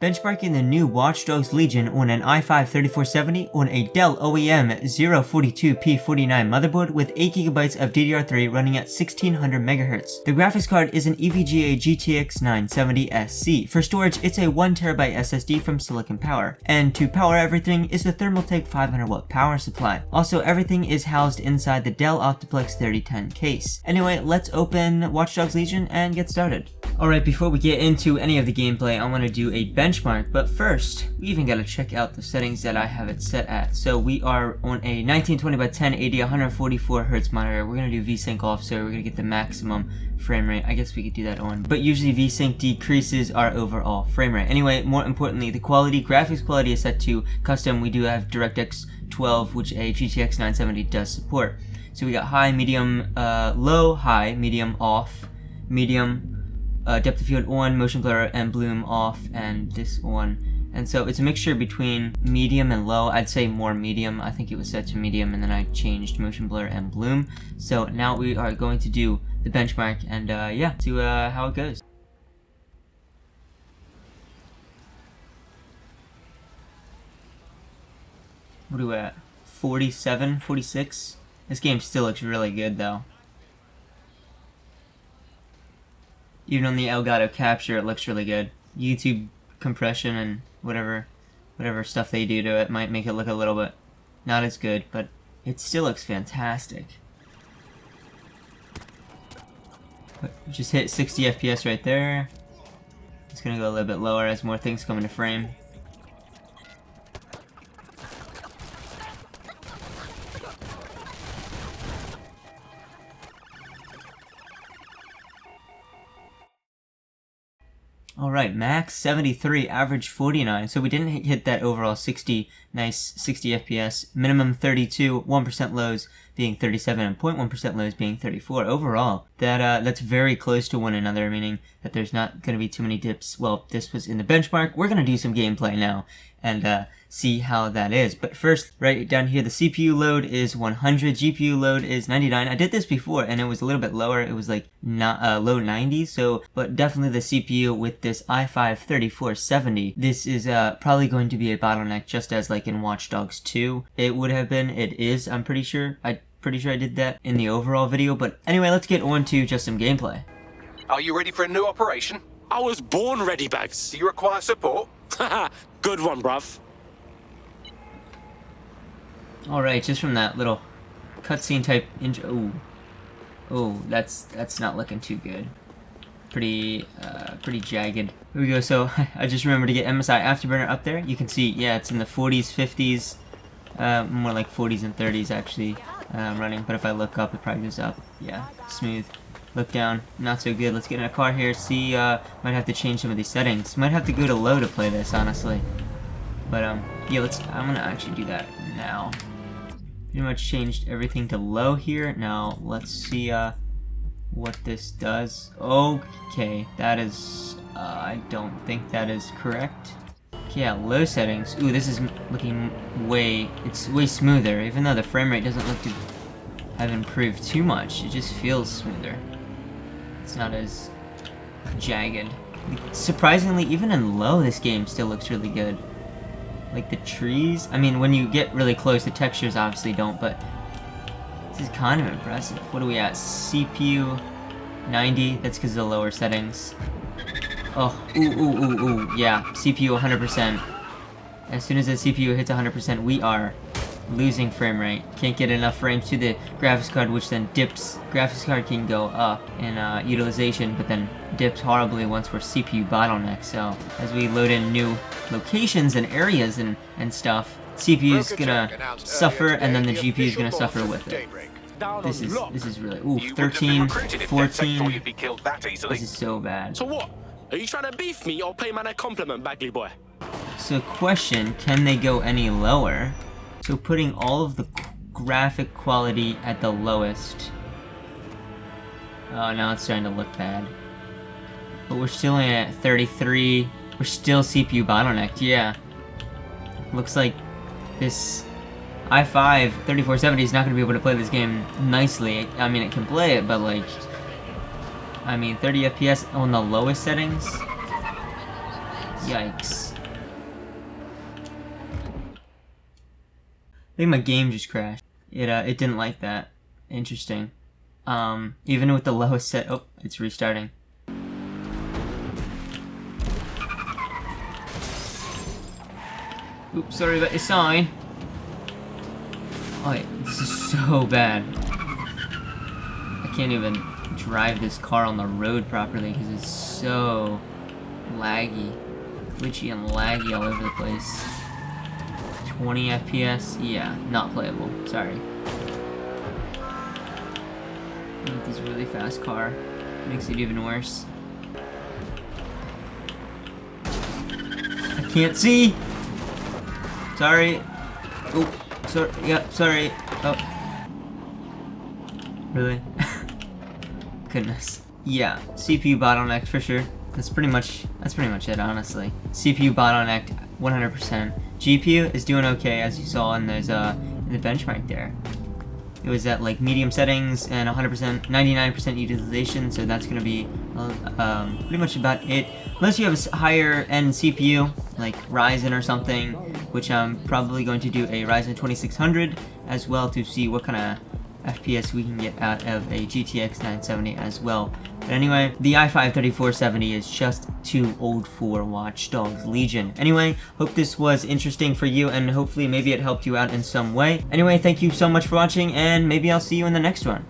Benchmarking the new Watch Dogs Legion on an i5-3470 on a Dell OEM 042P49 motherboard with 8GB of DDR3 running at 1600 MHz. The graphics card is an EVGA GTX 970 SC. For storage, it's a 1TB SSD from Silicon Power. And to power everything is the Thermaltake 500W power supply. Also, everything is housed inside the Dell Optiplex 3010 case. Anyway, let's open Watch Dogs Legion and get started. Alright, before we get into any of the gameplay, I want to do a benchmark, but first, we even gotta check out the settings that I have it set at. So we are on a 1920x1080 144Hz monitor. We're gonna do VSync off, so we're gonna get the maximum frame rate. I guess we could do that on, but usually VSync decreases our overall frame rate. Anyway, more importantly, the quality, graphics quality is set to custom. We do have DirectX 12, which a GTX 970 does support. So we got high, medium, low, high, medium, off, medium, depth of field on, motion blur and bloom off, and this on. And so it's a mixture between medium and low. I'd say more medium. I think it was set to medium and then I changed motion blur and bloom. So now we are going to do the benchmark and yeah, see how it goes. What are we at? 47, 46? This game still looks really good though. Even on the Elgato capture, it looks really good. YouTube compression and whatever stuff they do to it might make it look a little bit not as good, but it still looks fantastic. But just hit 60 FPS right there. It's gonna go a little bit lower as more things come into frame. Alright, max 73, average 49, so we didn't hit that overall 60, nice 60 FPS, minimum 32, 1% lows being 37, and 0.1% lows being 34. Overall, that's very close to one another, meaning that there's not going to be too many dips. Well, this was in the benchmark. We're going to do some gameplay now and see how that is. But first, right down here, the CPU load is 100, GPU load is 99. I did this before and it was a little bit lower. It was like not low 90s. So, but definitely the CPU with this i5-3470, this is probably going to be a bottleneck, just as like in Watch Dogs 2 it would have been. It is, I'm pretty sure. Pretty sure I did that in the overall video. But anyway, let's get on to just some gameplay. Are you ready for a new operation? I was born ready, Bags. Do you require support? Haha, good one, bruv. Alright, just from that little cutscene type intro. Oh, that's not looking too good. Pretty jagged. Here we go. So I just remembered to get MSI Afterburner up there. You can see, yeah, it's in the 40s, 50s, more like 40s and 30s actually running. But if I look up, it probably goes up. Yeah, smooth. Look down, not so good. Let's get in a car here. See, might have to change some of these settings. Might have to go to low to play this, honestly. But yeah, I'm gonna actually do that now. Pretty much changed everything to low here. Now let's see what this does. Okay, that is I don't think that is correct. Okay, yeah, low settings. Ooh, this is looking it's way smoother, even though the frame rate doesn't look to have improved too much. It just feels smoother. It's not as jagged. Surprisingly, even in low, this game still looks really good. Like the trees, I mean, when you get really close, the textures obviously don't, but this is kind of impressive. What are we at? CPU 90, that's because of the lower settings. Oh, ooh, yeah, CPU 100%. As soon as the CPU hits 100%, we are losing frame rate. Can't get enough frames to the graphics card, which then dips. Graphics card can go up in utilization, but then dips horribly once we're CPU bottlenecked. So as we load in new locations and areas and stuff, CPU is gonna suffer, and then the GPU is gonna suffer with it. This is really, ooh, 13, 14. This is so bad. So what? Are you trying to beef me or pay man a compliment, Bagley boy? So question, can they go any lower? So putting all of the graphic quality at the lowest. Oh, now it's starting to look bad. But we're still in at 33. We're still CPU bottlenecked, yeah. Looks like this i5-3470 is not going to be able to play this game nicely. I mean, it can play it, but like, I mean, 30 FPS on the lowest settings? Yikes. I think my game just crashed. It didn't like that. Interesting. Even with the lowest set, oh, it's restarting. Oops, sorry about your sign. Oh, this is so bad. I can't even drive this car on the road properly because it's so laggy. Glitchy and laggy all over the place. 20 FPS? Yeah, not playable. Sorry. With this really fast car. Makes it even worse. I can't see! Sorry. Oh, sorry. Yep, sorry. Oh. Really? Goodness. Yeah, CPU bottleneck for sure. That's pretty much it, honestly. CPU bottlenecked 100%. GPU is doing okay, as you saw in those in the benchmark there. It was at like medium settings and 100%, 99% utilization, so that's gonna be pretty much about it. Unless you have a higher end CPU, like Ryzen or something, which I'm probably going to do a Ryzen 2600 as well to see what kind of FPS we can get out of a GTX 970 as well. But anyway, the i5 3470 is just too old for Watch Dogs Legion. Anyway, hope this was interesting for you and hopefully maybe it helped you out in some way. Anyway, thank you so much for watching and maybe I'll see you in the next one.